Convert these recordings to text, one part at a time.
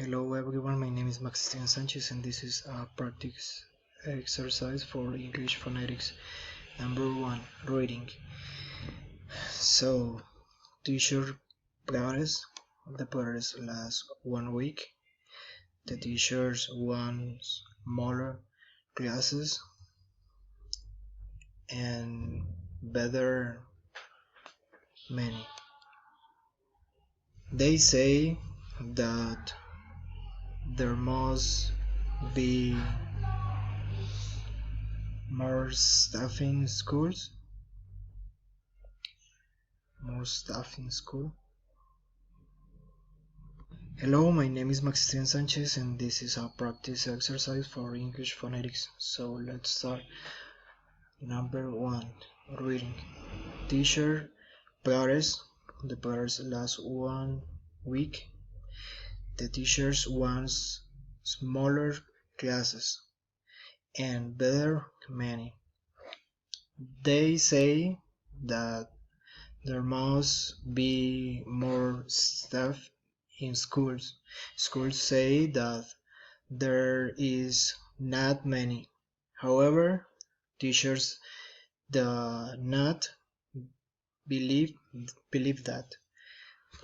Hello everyone, my name is Maximilian Sanchez and this is a practice exercise for English phonetics. Number 1, reading. So, teacher progress. The progress lasts 1 week. The teachers want smaller classes and better many. They say that there must be more staff in schools. More staff in school. Hello, my name is Maximilian Sanchez and this is a practice exercise for English phonetics. So let's start. Number 1, reading. Teacher progress. The progress lasts 1 week. The teachers wants smaller classes and better many. They say that there must be more staff in schools. Schools say that there is not many. However, teachers do not believe that.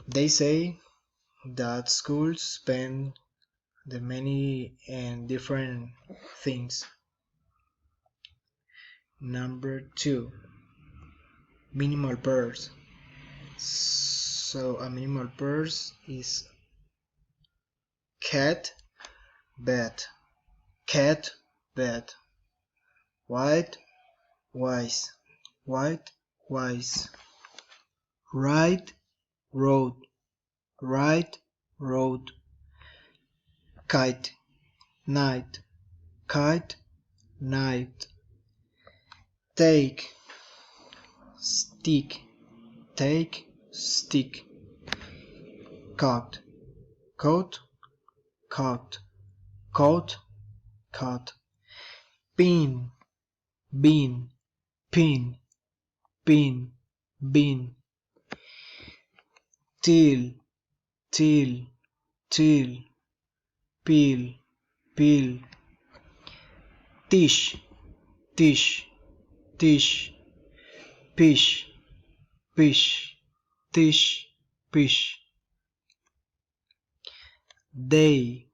They say that schools spend the money in different things. Number 2, minimal pairs. So a minimal pairs is cat, bed, cat, bed, white, wise, white, wise, right, road, right, road, kite, night, kite, night, take, stick, take, stick, coat, coat, coat, coat, coat, pin, bean, pin, pin, bean, till, till, till, peel, peel, tish, tish, tish, fish, fish, tish, fish, day,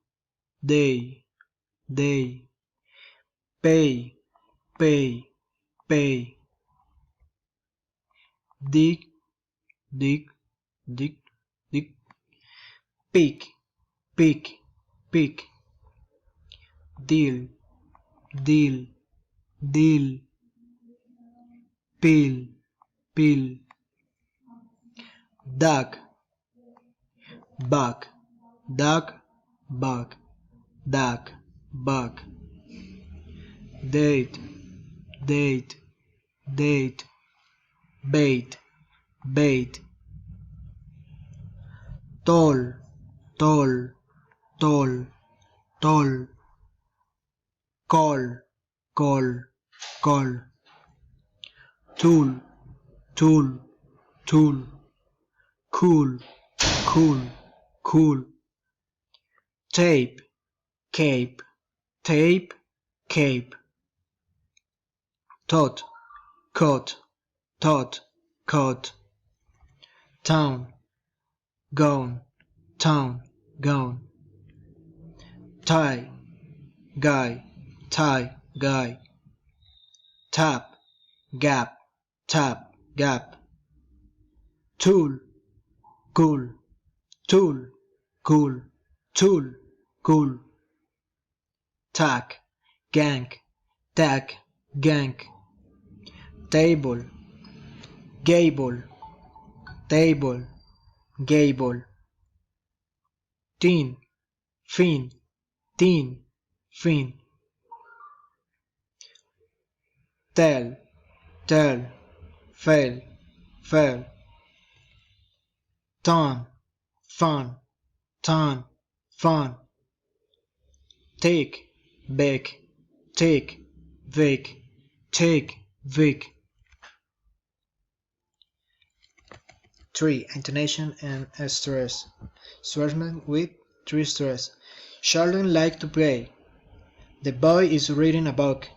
day, day, pay, pay, pay, dig, dig, dig, dig, pick, pick, pick, deal, deal, deal, peel, peel, duck, bug, duck, bug, duck, bug, date, date, date, bait, bait, tall, tall, tall, tall, call, call, call, tool, tool, tool, cool, cool, cool, tape, cape, tape, cape, tot, coat, tot, coat, town, gown, town, gown, tie, guy, tie, guy, tap, gap, tap, gap, tool, cool, tool, cool, tool, cool, tack, gank, tack, gank, table, gable, table, gable, tin, fin, tin, fin, tell, tell, fail, fail, ton, fun, ton, fun, take, bake, take, bake, take, bake. 3. Intonation and stress. Swearsman with 3 stress. Children like to play. The boy is reading a book.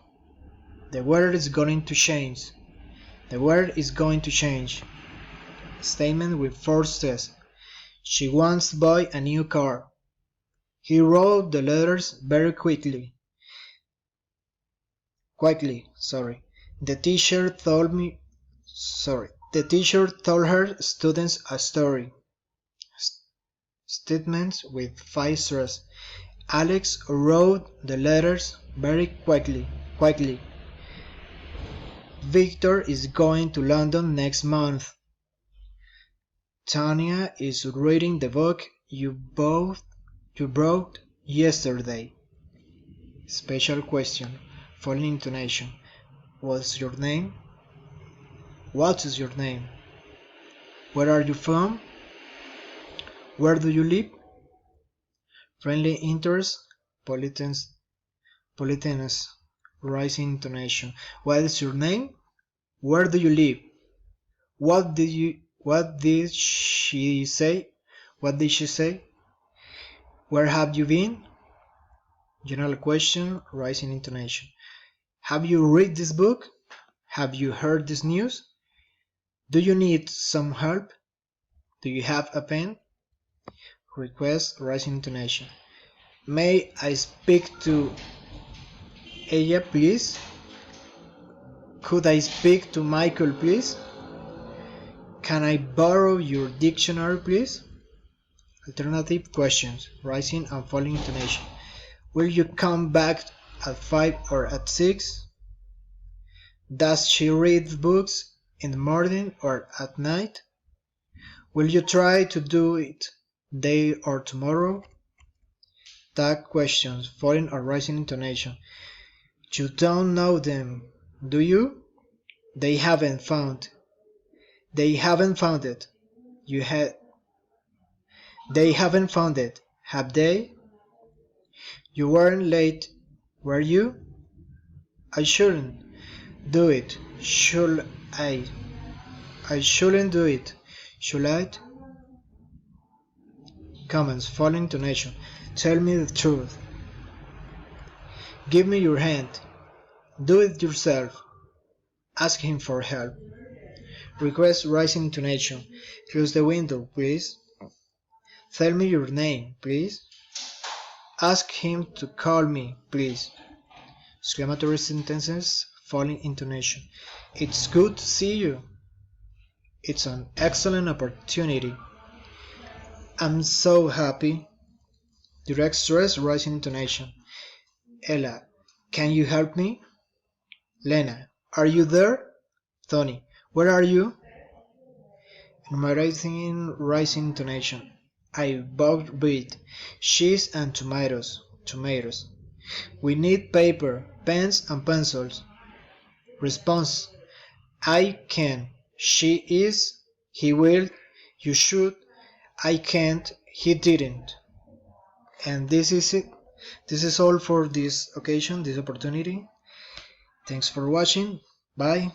The weather is going to change. The weather is going to change. Statement with 4 stress. She wants the boy a new car. He wrote the letters very quickly. The teacher told her students a story. Statements with 5 stress. Alex wrote the letters very quickly. Victor is going to London next month. Tanya is reading the book you brought yesterday. Special question. Following intonation. What's your name? What is your name? Where are you from? Where do you live? Friendly interest. Politeness. Rising intonation. What is your name? Where do you live? What did she say? Where have you been? General question, rising intonation. Have you read this book? Have you heard this news? Do you need some help? Do you have a pen? Request, rising intonation. May I speak to ella, please? Could I speak to Michael, please? Can I borrow your dictionary, please? Alternative questions, rising and falling intonation. Will you come back at 5 or at 6? Does she read books in the morning or at night? Will you try to do it today or tomorrow? Tag questions, falling or rising intonation. You don't know them, do you? They haven't found it. They haven't found it, have they? You weren't late, were you? I shouldn't do it, should I? I shouldn't do it, should I? Comments, falling intonation. Tell me the truth. Give me your hand. Do it yourself. Ask him for help. Request, rising intonation. Close the window, please. Tell me your name, please. Ask him to call me, please. Exclamatory sentences, falling intonation. It's good to see you. It's an excellent opportunity. I'm so happy. Direct stress, rising intonation. Ella, can you help me? Lena, are you there? Tony, where are you? Enumerating, rising intonation. I bought bread, cheese and tomatoes. We need paper, pens and pencils. Response. I can. She is. He will. You should. I can't. He didn't. And this is it. This is all for this occasion, this opportunity. Thanks for watching. Bye.